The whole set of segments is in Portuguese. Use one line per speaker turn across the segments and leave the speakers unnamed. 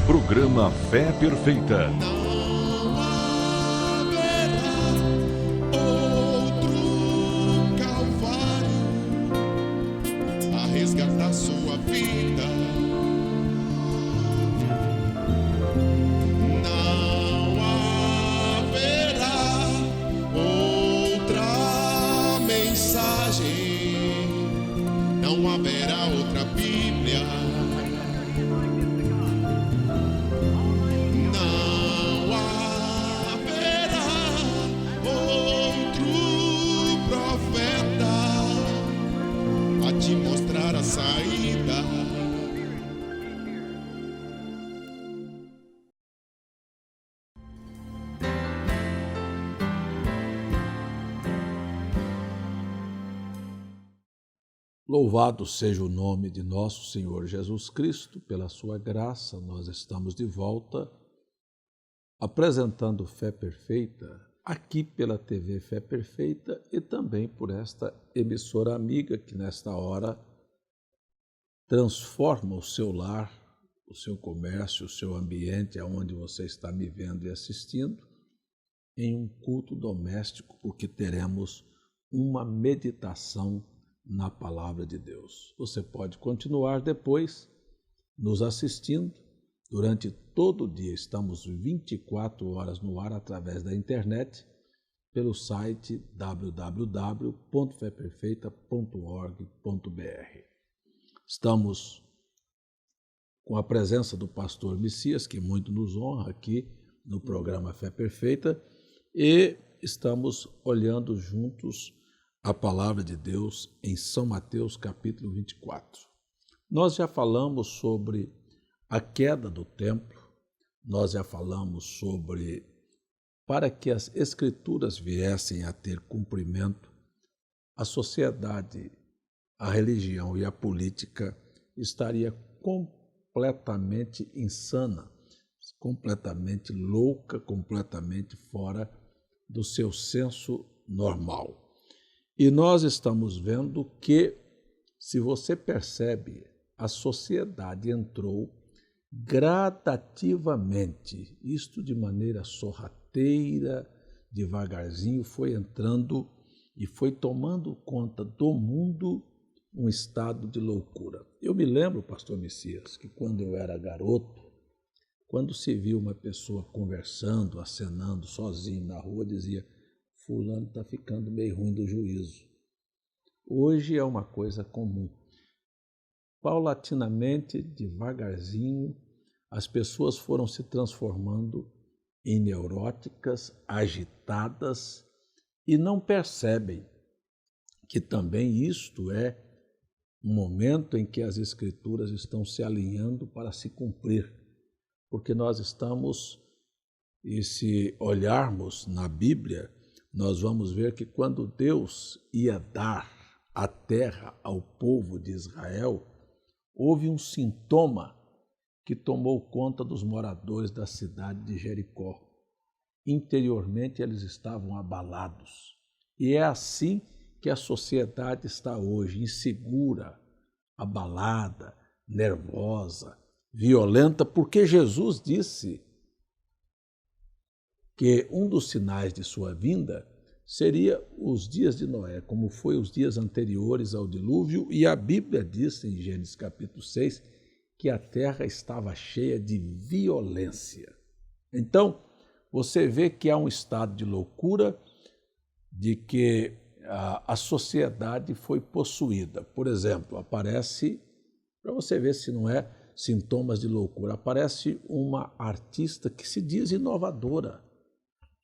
Programa Fé Perfeita.
Não haverá outro Calvário a resgatar sua vida. Não haverá outra mensagem, não haverá outra Bíblia. Não haverá outro profeta a te mostrar a saída.
Louvado seja o nome de nosso Senhor Jesus Cristo. Pela sua graça, nós estamos de volta apresentando Fé Perfeita aqui pela TV Fé Perfeita e também por esta emissora amiga que nesta hora transforma o seu lar, o seu comércio, o seu ambiente, aonde você está me vendo e assistindo, em um culto doméstico, porque teremos uma meditação na Palavra de Deus. Você pode continuar depois nos assistindo. Durante todo o dia, estamos 24 horas no ar através da internet, pelo site www.feperfeita.org.br. Estamos com a presença do pastor Messias, que muito nos honra aqui no programa Fé Perfeita, e estamos olhando juntos a palavra de Deus em São Mateus, capítulo 24. Nós já falamos sobre a queda do templo, nós já falamos sobre, para que as escrituras viessem a ter cumprimento, a sociedade, a religião e a política estaria completamente insana, completamente louca, completamente fora do seu senso normal. E nós estamos vendo que, se você percebe, a sociedade entrou gradativamente, isto de maneira sorrateira, devagarzinho, foi entrando e foi tomando conta do mundo um estado de loucura. Eu me lembro, pastor Messias, que quando eu era garoto, quando se viu uma pessoa conversando, acenando sozinho na rua, dizia: fulano está ficando meio ruim do juízo. Hoje é uma coisa comum. Paulatinamente, devagarzinho, as pessoas foram se transformando em neuróticas, agitadas, e não percebem que também isto é um momento em que as Escrituras estão se alinhando para se cumprir. Porque nós estamos, e se olharmos na Bíblia, nós vamos ver que quando Deus ia dar a terra ao povo de Israel, houve um sintoma que tomou conta dos moradores da cidade de Jericó. Interiormente eles estavam abalados. E é assim que a sociedade está hoje, insegura, abalada, nervosa, violenta, porque Jesus disse que um dos sinais de sua vinda seria os dias de Noé, como foi os dias anteriores ao dilúvio, e a Bíblia diz em Gênesis capítulo 6 que a terra estava cheia de violência. Então, você vê que há um estado de loucura, de que a sociedade foi possuída. Por exemplo, aparece, para você ver se não é sintomas de loucura, aparece uma artista que se diz inovadora,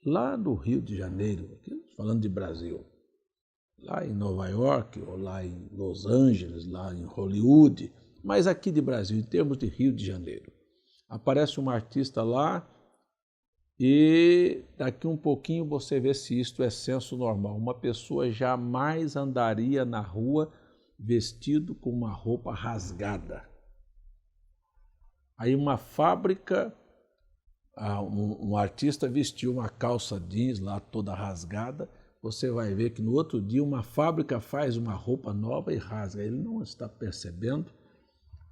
lá no Rio de Janeiro, falando de Brasil, lá em Nova York, ou lá em Los Angeles, lá em Hollywood, mas aqui de Brasil, em termos de Rio de Janeiro. Aparece uma artista lá e daqui um pouquinho você vê se isto é senso normal. Uma pessoa jamais andaria na rua vestido com uma roupa rasgada. Aí uma fábrica, um artista vestiu uma calça jeans lá toda rasgada, você vai ver que no outro dia uma fábrica faz uma roupa nova e rasga. Ele não está percebendo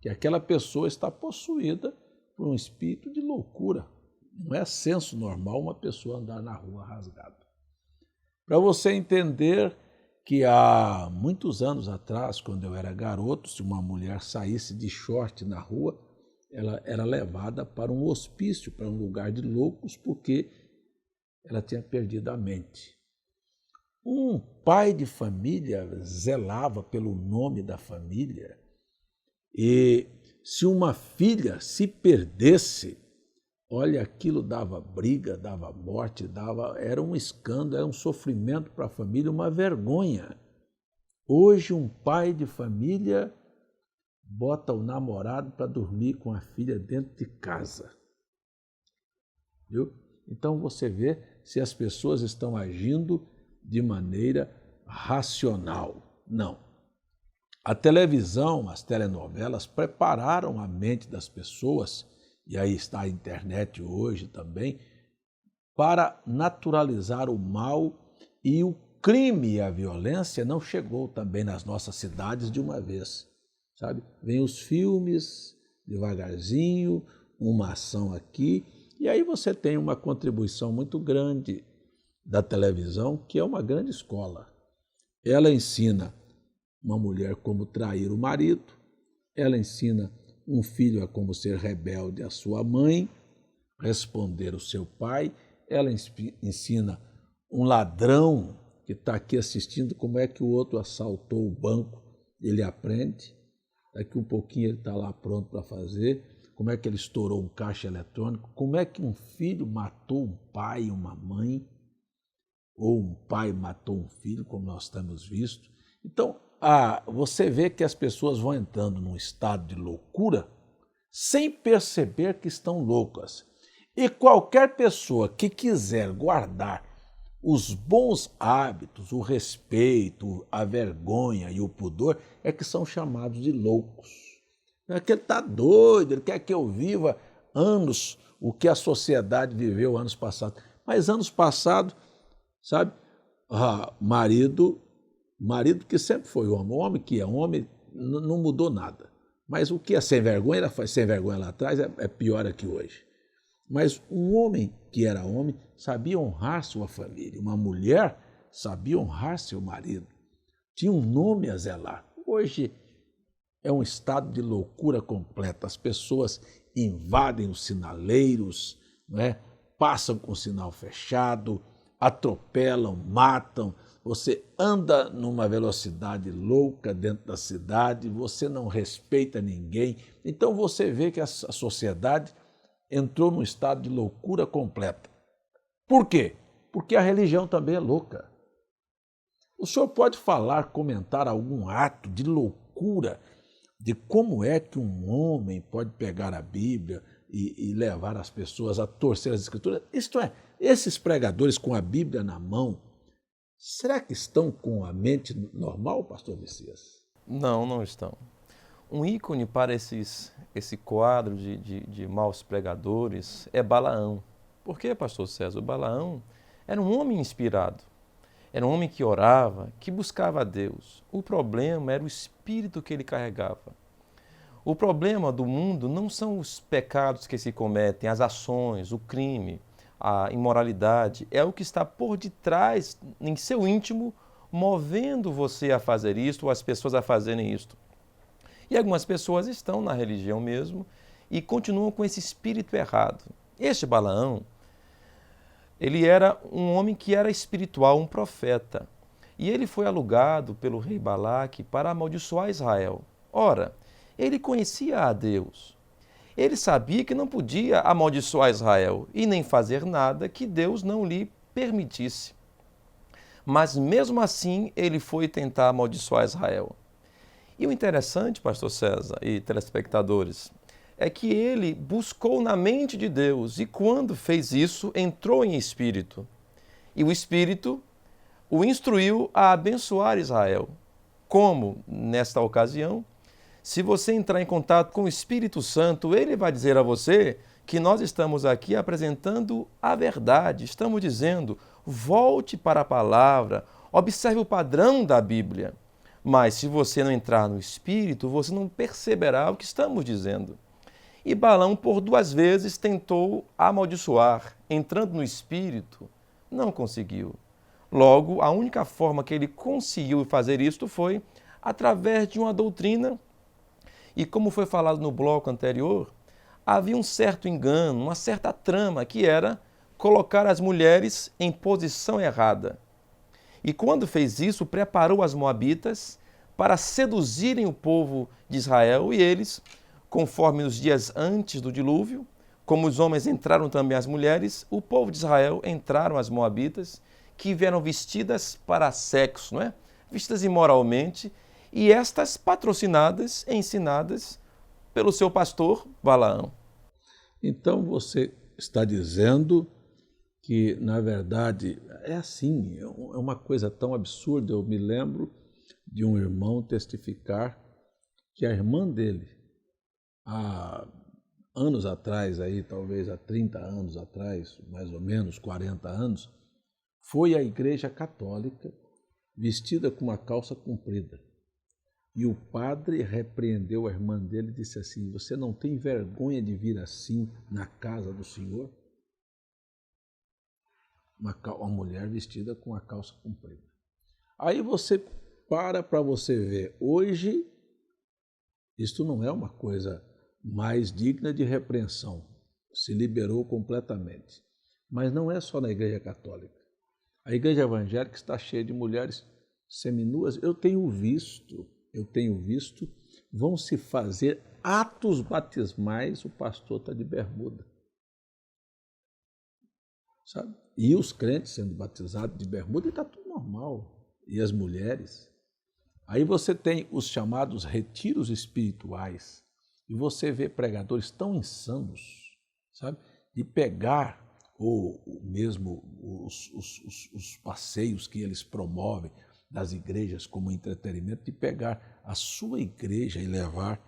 que aquela pessoa está possuída por um espírito de loucura. Não é senso normal uma pessoa andar na rua rasgada. Para você entender que há muitos anos atrás, quando eu era garoto, se uma mulher saísse de short na rua, ela era levada para um hospício, para um lugar de loucos, porque ela tinha perdido a mente. Um pai de família zelava pelo nome da família, e se uma filha se perdesse, olha, aquilo dava briga, dava morte, era um escândalo, era um sofrimento para a família, uma vergonha. Hoje, um pai de família bota o namorado para dormir com a filha dentro de casa. Viu? Então você vê se as pessoas estão agindo de maneira racional. Não. A televisão, as telenovelas prepararam a mente das pessoas, e aí está a internet hoje também, para naturalizar o mal, e o crime e a violência não chegou também nas nossas cidades de uma vez, sabe? Vem os filmes, devagarzinho, uma ação aqui, e aí você tem uma contribuição muito grande da televisão, que é uma grande escola. Ela ensina uma mulher como trair o marido, ela ensina um filho a como ser rebelde à sua mãe, responder o seu pai, ela ensina um ladrão que está aqui assistindo como é que o outro assaltou o banco, ele aprende, daqui um pouquinho ele está lá pronto para fazer, como é que ele estourou um caixa eletrônico, como é que um filho matou um pai e uma mãe, ou um pai matou um filho, como nós temos visto. Então, você vê que as pessoas vão entrando num estado de loucura sem perceber que estão loucas. E qualquer pessoa que quiser guardar os bons hábitos, o respeito, a vergonha e o pudor, é que são chamados de loucos. Não é que ele está doido, ele quer que eu viva anos, o que a sociedade viveu anos passados. Mas anos passados, sabe, marido que sempre foi homem que é homem, não mudou nada. Mas o que é sem vergonha, ele foi sem vergonha lá atrás, é pior aqui hoje. Mas um homem que era homem sabia honrar sua família, uma mulher sabia honrar seu marido, tinha um nome a zelar. Hoje é um estado de loucura completa, as pessoas invadem os sinaleiros, não é? Passam com o sinal fechado, atropelam, matam, você anda numa velocidade louca dentro da cidade, você não respeita ninguém. Então você vê que a sociedade entrou num estado de loucura completa. Por quê? Porque a religião também é louca. O senhor pode comentar algum ato de loucura, de como é que um homem pode pegar a Bíblia e levar as pessoas a torcer as Escrituras? Isto é, esses pregadores com a Bíblia na mão, será que estão com a mente normal, pastor Messias?
Não estão. Um ícone para esse quadro de maus pregadores é Balaão. Por quê, pastor César? O Balaão era um homem inspirado, era um homem que orava, que buscava a Deus. O problema era o espírito que ele carregava. O problema do mundo não são os pecados que se cometem, as ações, o crime, a imoralidade, é o que está por detrás, em seu íntimo, movendo você a fazer isto ou as pessoas a fazerem isto. E algumas pessoas estão na religião mesmo e continuam com esse espírito errado. Este Balaão, ele era um homem que era espiritual, um profeta. E ele foi alugado pelo rei Balaque para amaldiçoar Israel. Ora, ele conhecia a Deus. Ele sabia que não podia amaldiçoar Israel e nem fazer nada que Deus não lhe permitisse. Mas mesmo assim, ele foi tentar amaldiçoar Israel. E o interessante, pastor César e telespectadores, é que ele buscou na mente de Deus e quando fez isso, entrou em espírito. E o espírito o instruiu a abençoar Israel. Como, nesta ocasião, se você entrar em contato com o Espírito Santo, ele vai dizer a você que nós estamos aqui apresentando a verdade. Estamos dizendo, volte para a palavra, observe o padrão da Bíblia. Mas se você não entrar no Espírito, você não perceberá o que estamos dizendo. E Balaão, por 2 vezes, tentou amaldiçoar, entrando no espírito, não conseguiu. Logo, a única forma que ele conseguiu fazer isto foi através de uma doutrina. E como foi falado no bloco anterior, havia um certo engano, uma certa trama, que era colocar as mulheres em posição errada. E quando fez isso, preparou as moabitas para seduzirem o povo de Israel, e eles, conforme os dias antes do dilúvio, como os homens entraram também as mulheres, o povo de Israel entraram as moabitas, que vieram vestidas para sexo, não é? Vestidas imoralmente, e estas patrocinadas, ensinadas pelo seu pastor Balaão.
Então você está dizendo que, na verdade, é assim, é uma coisa tão absurda. Eu me lembro de um irmão testificar que a irmã dele, há anos atrás, aí, talvez há 30 anos atrás, mais ou menos 40 anos, foi à igreja católica vestida com uma calça comprida. E o padre repreendeu a irmã dele e disse assim: você não tem vergonha de vir assim na casa do Senhor? Uma mulher vestida com a calça comprida. Aí você para você ver. Hoje, isto não é uma coisa mais digna de repreensão. Se liberou completamente. Mas não é só na Igreja Católica. A Igreja Evangélica está cheia de mulheres seminuas. Eu tenho visto, vão se fazer atos batismais, o pastor está de bermuda. Sabe? E os crentes sendo batizados de bermuda, e está tudo normal. E as mulheres. Aí você tem os chamados retiros espirituais, e você vê pregadores tão insanos, sabe? De pegar ou mesmo os passeios que eles promovem das igrejas como entretenimento, de pegar a sua igreja e levar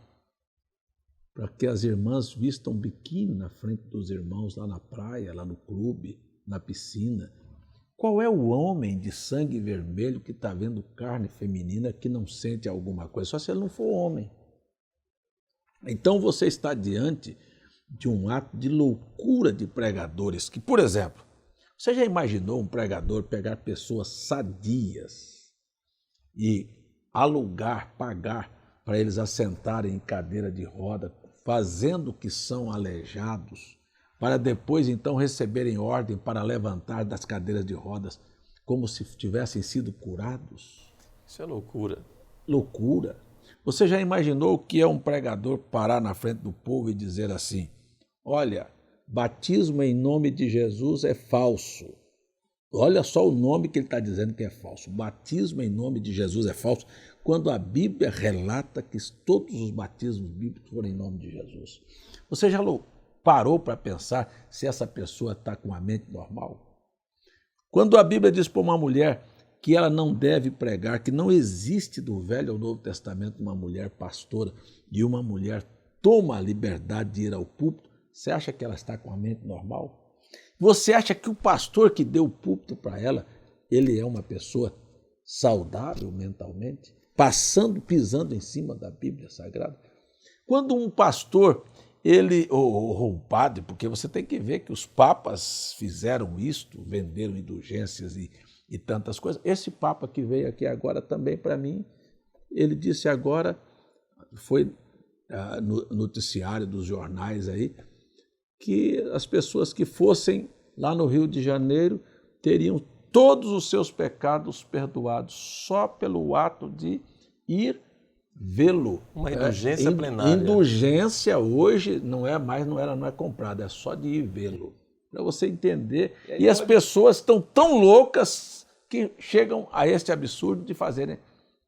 para que as irmãs vistam biquíni na frente dos irmãos lá na praia, lá no clube, na piscina. Qual é o homem de sangue vermelho que está vendo carne feminina que não sente alguma coisa? Só se ele não for homem. Então você está diante de um ato de loucura de pregadores que, por exemplo, você já imaginou um pregador pegar pessoas sadias e alugar, pagar para eles assentarem em cadeira de roda, fazendo que são aleijados, para depois então receberem ordem para levantar das cadeiras de rodas como se tivessem sido curados?
Isso é loucura.
Loucura. Você já imaginou o que é um pregador parar na frente do povo e dizer assim: olha, batismo em nome de Jesus é falso. Olha só o nome que ele está dizendo que é falso. Batismo em nome de Jesus é falso, quando a Bíblia relata que todos os batismos bíblicos foram em nome de Jesus. Você já parou para pensar se essa pessoa está com a mente normal? Quando a Bíblia diz para uma mulher que ela não deve pregar, que não existe do Velho ao Novo Testamento uma mulher pastora e uma mulher toma a liberdade de ir ao púlpito, você acha que ela está com a mente normal? Você acha que o pastor que deu o púlpito para ela, ele é uma pessoa saudável mentalmente, pisando em cima da Bíblia Sagrada? Quando um pastor, ou um padre, porque você tem que ver que os papas fizeram isto, venderam indulgências e tantas coisas. Esse papa que veio aqui agora também, para mim, ele disse agora, foi no noticiário dos jornais aí, que as pessoas que fossem lá no Rio de Janeiro teriam todos os seus pecados perdoados só pelo ato de ir vê-lo.
Uma indulgência plenária.
Indulgência hoje não é comprada, é só de ir vê-lo. Para você entender. E as pessoas estão tão loucas que chegam a este absurdo de fazerem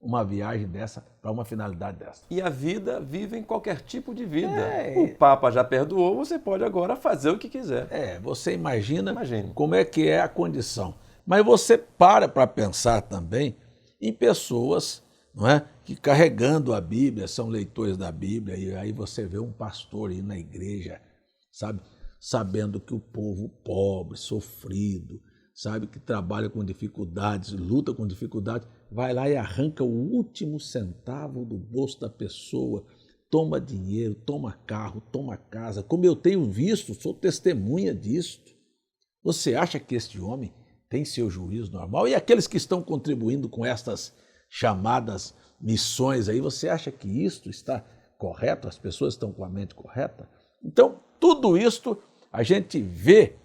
uma viagem dessa para uma finalidade dessa.
E a vida vive em qualquer tipo de vida. O Papa já perdoou, você pode agora fazer o que quiser.
Você imagina como é que é a condição. Mas você para pensar também em pessoas, não é, que carregando a Bíblia, são leitores da Bíblia, e aí você vê um pastor ir na igreja, sabe, sabendo que o povo pobre, sofrido, sabe, que trabalha com dificuldades, luta com dificuldades, vai lá e arranca o último centavo do bolso da pessoa toma dinheiro, toma carro, toma casa, como eu tenho visto, sou testemunha disto. Você acha que este homem tem seu juízo normal? E aqueles que estão contribuindo com estas chamadas missões aí, você acha que isto está correto? As pessoas estão com a mente correta? Então, tudo isto a gente vê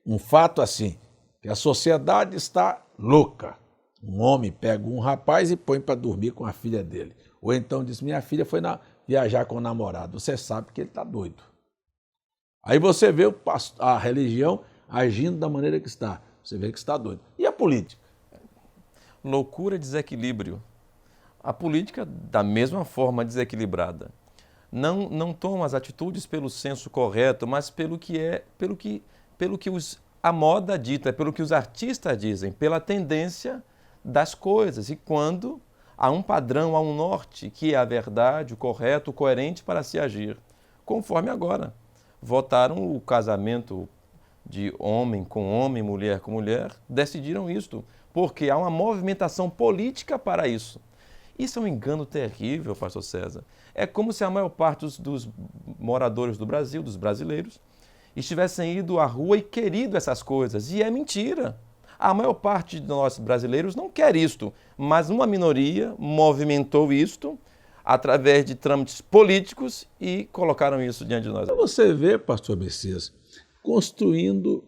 um fato assim, que a sociedade está louca. Um homem pega um rapaz e põe para dormir com a filha dele. Ou então diz, minha filha foi viajar com o namorado. Você sabe que ele está doido. Aí você vê a religião agindo da maneira que está. Você vê que está doido. E a política?
Loucura e desequilíbrio. A política, da mesma forma, desequilibrada. Não toma as atitudes pelo senso correto, mas pelo que a moda dita, pelo que os artistas dizem, pela tendência das coisas. E quando há um padrão, há um norte, que é a verdade, o correto, o coerente para se agir. Conforme agora. Votaram o casamento de homem com homem, mulher com mulher, decidiram isto, porque há uma movimentação política para isso. Isso é um engano terrível, pastor César. É como se a maior parte dos moradores do Brasil, dos brasileiros, estivessem ido à rua e querido essas coisas. E é mentira. A maior parte de nós brasileiros não quer isto, mas uma minoria movimentou isto através de trâmites políticos e colocaram isso diante de nós.
Você vê, pastor Messias, construindo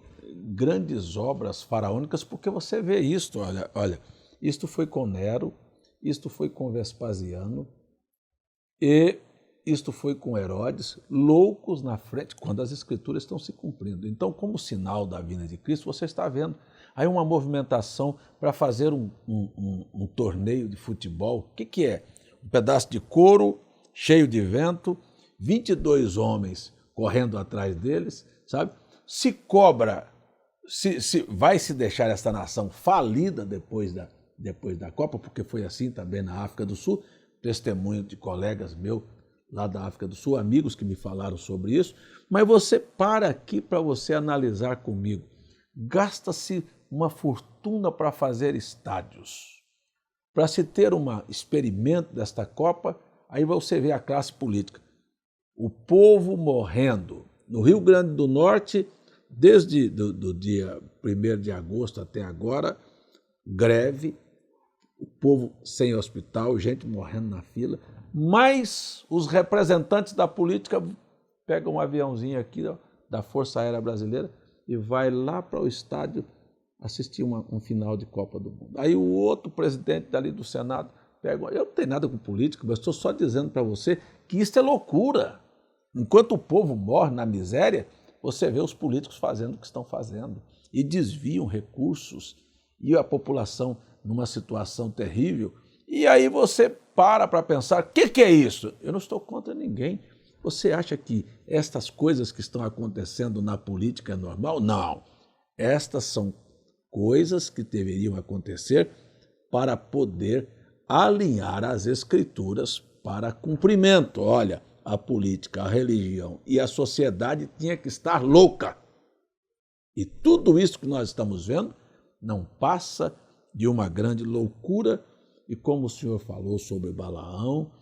grandes obras faraônicas, porque você vê isto, olha, isto foi com Nero, isto foi com Vespasiano e isto foi com Herodes, loucos na frente, quando as escrituras estão se cumprindo. Então, como sinal da vinda de Cristo, você está vendo aí uma movimentação para fazer um torneio de futebol. O que é? Um pedaço de couro cheio de vento, 22 homens correndo atrás deles, sabe? Se cobra, se vai se deixar esta nação falida depois da Copa, porque foi assim também na África do Sul, testemunho de colegas meus lá da África do Sul, amigos que me falaram sobre isso, mas você para aqui para você analisar comigo. Gasta-se uma fortuna para fazer estádios. Para se ter um experimento desta Copa, aí você vê a classe política. O povo morrendo. No Rio Grande do Norte, desde do dia 1º de agosto até agora, greve, o povo sem hospital, gente morrendo na fila, mas os representantes da política pegam um aviãozinho aqui da Força Aérea Brasileira e vai lá para o estádio assistir um final de Copa do Mundo. Aí o outro presidente dali do Senado pega... Eu não tenho nada com política, mas estou só dizendo para você que isso é loucura. Enquanto o povo morre na miséria, você vê os políticos fazendo o que estão fazendo e desviam recursos e a população numa situação terrível. E aí você para pensar, o que é isso? Eu não estou contra ninguém. Você acha que estas coisas que estão acontecendo na política é normal? Não. Estas são coisas que deveriam acontecer para poder alinhar as escrituras para cumprimento. Olha, a política, a religião e a sociedade tinha que estar louca. E tudo isso que nós estamos vendo não passa de uma grande loucura. E como o senhor falou sobre Balaão,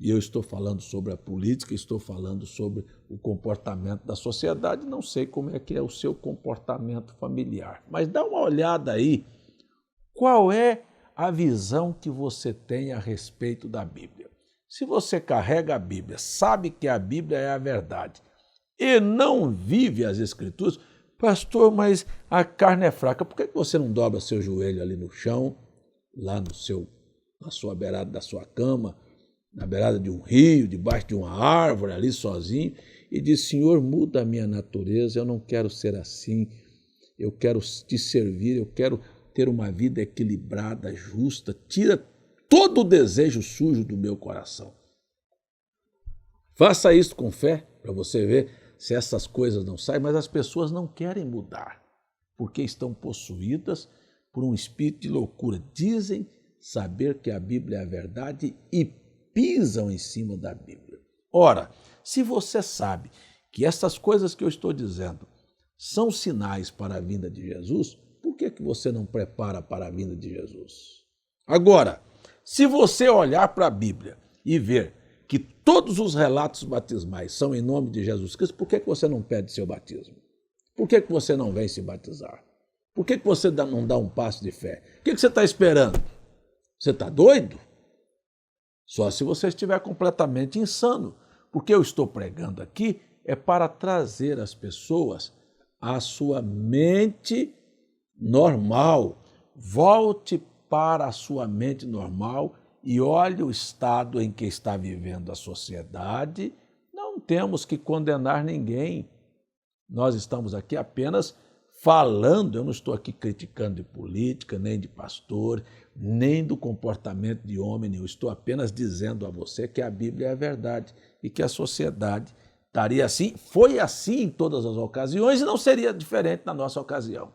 e eu estou falando sobre a política, estou falando sobre o comportamento da sociedade, não sei como é que é o seu comportamento familiar. Mas dá uma olhada aí, qual é a visão que você tem a respeito da Bíblia? Se você carrega a Bíblia, sabe que a Bíblia é a verdade e não vive as Escrituras, pastor, mas a carne é fraca, por que você não dobra seu joelho ali no chão, lá na sua beirada da sua cama, na beirada de um rio, debaixo de uma árvore, ali sozinho, e diz, Senhor, muda a minha natureza, eu não quero ser assim, eu quero te servir, eu quero ter uma vida equilibrada, justa, tira todo o desejo sujo do meu coração. Faça isso com fé, para você ver se essas coisas não saem, mas as pessoas não querem mudar, porque estão possuídas por um espírito de loucura. Dizem saber que a Bíblia é a verdade e pisam em cima da Bíblia. Ora, se você sabe que essas coisas que eu estou dizendo são sinais para a vinda de Jesus, por que você não prepara para a vinda de Jesus? Agora, se você olhar para a Bíblia e ver que todos os relatos batismais são em nome de Jesus Cristo, por que você não pede seu batismo? Por que você não vem se batizar? Por que você não dá um passo de fé? O que você está esperando? Você está doido? Só se você estiver completamente insano. Porque eu estou pregando aqui é para trazer as pessoas à sua mente normal. Volte para a sua mente normal e olhe o estado em que está vivendo a sociedade. Não temos que condenar ninguém. Nós estamos aqui apenas falando, eu não estou aqui criticando de política, nem de pastor, nem do comportamento de homem, eu estou apenas dizendo a você que a Bíblia é a verdade e que a sociedade estaria assim, foi assim em todas as ocasiões e não seria diferente na nossa ocasião,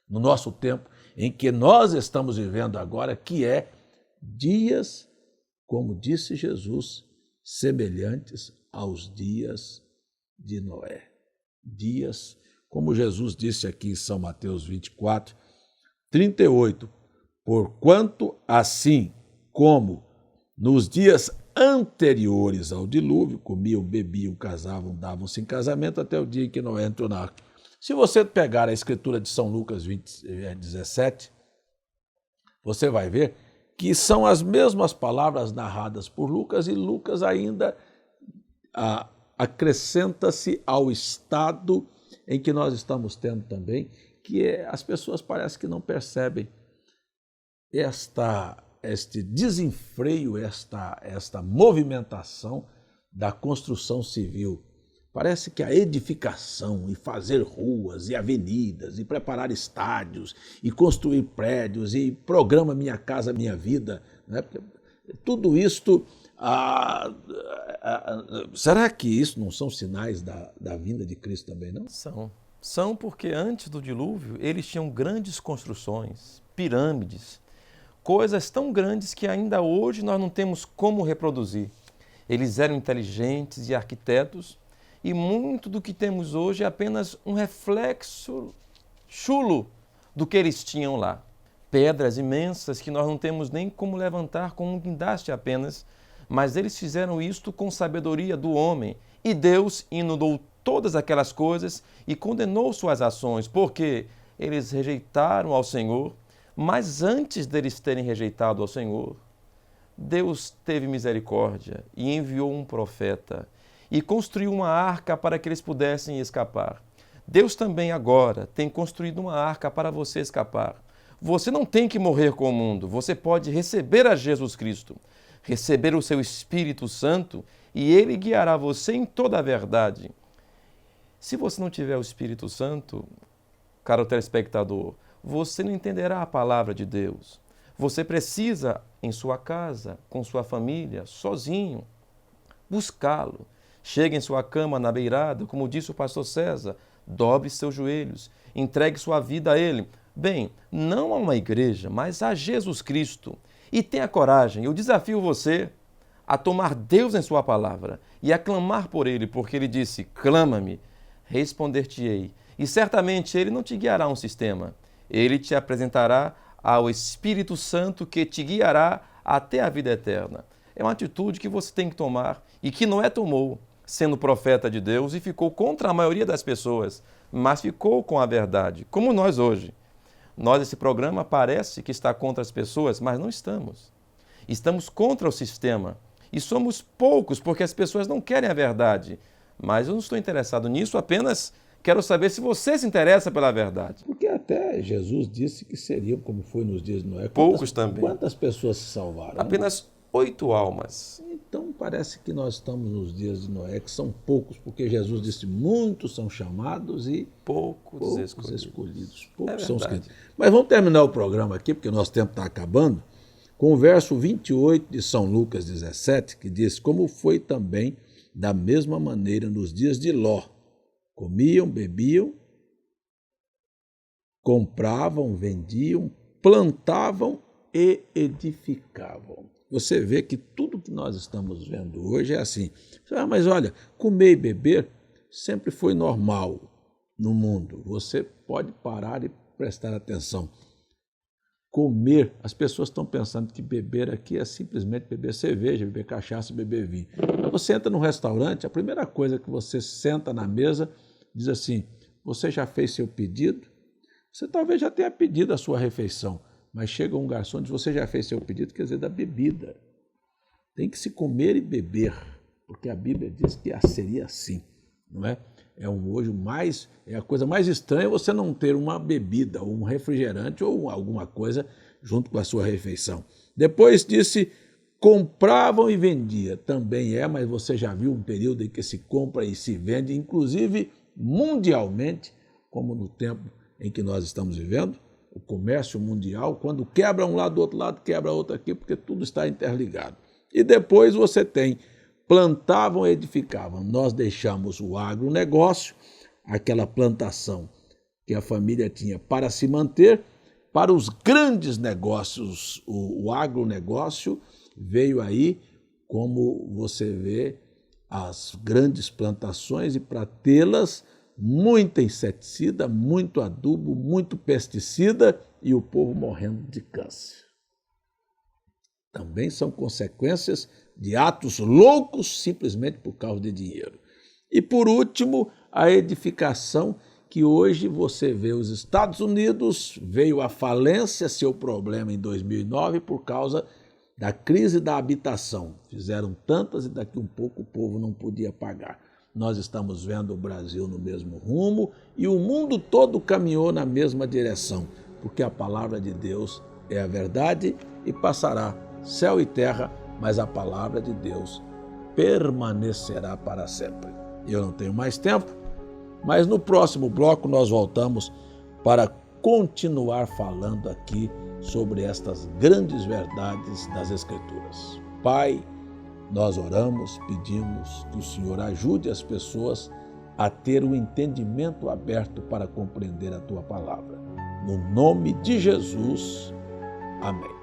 no nosso tempo em que nós estamos vivendo agora, que é dias, como disse Jesus, semelhantes aos dias de Noé. Dias, como Jesus disse aqui em São Mateus 24, 38, porquanto assim como nos dias anteriores ao dilúvio, comiam, bebiam, casavam, davam-se em casamento até o dia em que Noé entrou na arca. Se você pegar a escritura de São Lucas 17, você vai ver que são as mesmas palavras narradas por Lucas, e Lucas ainda acrescenta-se ao estado em que nós estamos tendo também, que as pessoas parecem que não percebem este desenfreio, esta movimentação da construção civil. Parece que a edificação e fazer ruas e avenidas e preparar estádios e construir prédios e programa Minha Casa Minha Vida, né? Tudo isto, será que isso não são sinais da vinda de Cristo também, não?
São porque antes do dilúvio eles tinham grandes construções, pirâmides, coisas tão grandes que ainda hoje nós não temos como reproduzir. Eles eram inteligentes e arquitetos, e muito do que temos hoje é apenas um reflexo chulo do que eles tinham lá. Pedras imensas que nós não temos nem como levantar com um guindaste apenas, mas eles fizeram isto com sabedoria do homem. E Deus inundou todas aquelas coisas e condenou suas ações, porque eles rejeitaram ao Senhor. Mas antes deles terem rejeitado ao Senhor, Deus teve misericórdia e enviou um profeta e construiu uma arca para que eles pudessem escapar. Deus também agora tem construído uma arca para você escapar. Você não tem que morrer com o mundo, você pode receber a Jesus Cristo, receber o seu Espírito Santo e ele guiará você em toda a verdade. Se você não tiver o Espírito Santo, caro telespectador, você não entenderá a palavra de Deus. Você precisa, em sua casa, com sua família, sozinho, buscá-lo. Chegue em sua cama na beirada, como disse o pastor César, dobre seus joelhos, entregue sua vida a Ele. Bem, não a uma igreja, mas a Jesus Cristo. E tenha coragem, eu desafio você a tomar Deus em sua palavra e a clamar por Ele, porque Ele disse, clama-me, responder-te-ei. E certamente Ele não te guiará a um sistema, Ele te apresentará ao Espírito Santo que te guiará até a vida eterna. É uma atitude que você tem que tomar e que Noé tomou, sendo profeta de Deus, e ficou contra a maioria das pessoas, mas ficou com a verdade, como nós hoje. Nós, esse programa, parece que está contra as pessoas, mas não estamos. Estamos contra o sistema. E somos poucos, porque as pessoas não querem a verdade. Mas eu não estou interessado nisso, apenas quero saber se você se interessa pela verdade.
Porque até Jesus disse que seriam, como foi nos dias de Noé.
Poucos também.
Quantas pessoas se salvaram?
Apenas 8 almas.
Então parece que nós estamos nos dias de Noé, que são poucos, porque Jesus disse, muitos são chamados e poucos escolhidos. Poucos são escolhidos. Mas vamos terminar o programa aqui, porque o nosso tempo está acabando, com o verso 28 de São Lucas 17, que diz, como foi também da mesma maneira nos dias de Ló. Comiam, bebiam, compravam, vendiam, plantavam e edificavam. Você vê que tudo que nós estamos vendo hoje é assim. Mas olha, comer e beber sempre foi normal no mundo. Você pode parar e prestar atenção. comer. As pessoas estão pensando que beber aqui é simplesmente beber cerveja, beber cachaça, beber vinho. Você entra num restaurante, a primeira coisa que você senta na mesa diz assim: você já fez seu pedido? Você talvez já tenha pedido a sua refeição, mas chega um garçom e diz: você já fez seu pedido? Quer dizer, da bebida. Tem que se comer e beber, porque a Bíblia diz que seria assim, não é? É a coisa mais estranha você não ter uma bebida, ou um refrigerante, ou alguma coisa junto com a sua refeição. Depois disse: compravam e vendia. Também mas você já viu um período em que se compra e se vende, inclusive mundialmente, como no tempo em que nós estamos vivendo, o comércio mundial, quando quebra um lado do outro lado, quebra outro aqui, porque tudo está interligado. E depois você tem: plantavam e edificavam. Nós deixamos o agronegócio, aquela plantação que a família tinha para se manter, para os grandes negócios. O agronegócio veio aí, como você vê, as grandes plantações, e para tê-las, muito inseticida, muito adubo, muito pesticida, e o povo morrendo de câncer. Também são consequências de atos loucos simplesmente por causa de dinheiro. E por último, a edificação, que hoje você vê os Estados Unidos, veio à falência, seu problema em 2009, por causa da crise da habitação. Fizeram tantas e daqui um pouco o povo não podia pagar. Nós estamos vendo o Brasil no mesmo rumo e o mundo todo caminhou na mesma direção, porque a palavra de Deus é a verdade e passará céu e terra, mas a palavra de Deus permanecerá para sempre. Eu não tenho mais tempo, mas no próximo bloco nós voltamos para continuar falando aqui sobre estas grandes verdades das Escrituras. Pai, nós oramos, pedimos que o Senhor ajude as pessoas a ter o entendimento aberto para compreender a Tua palavra. No nome de Jesus, amém.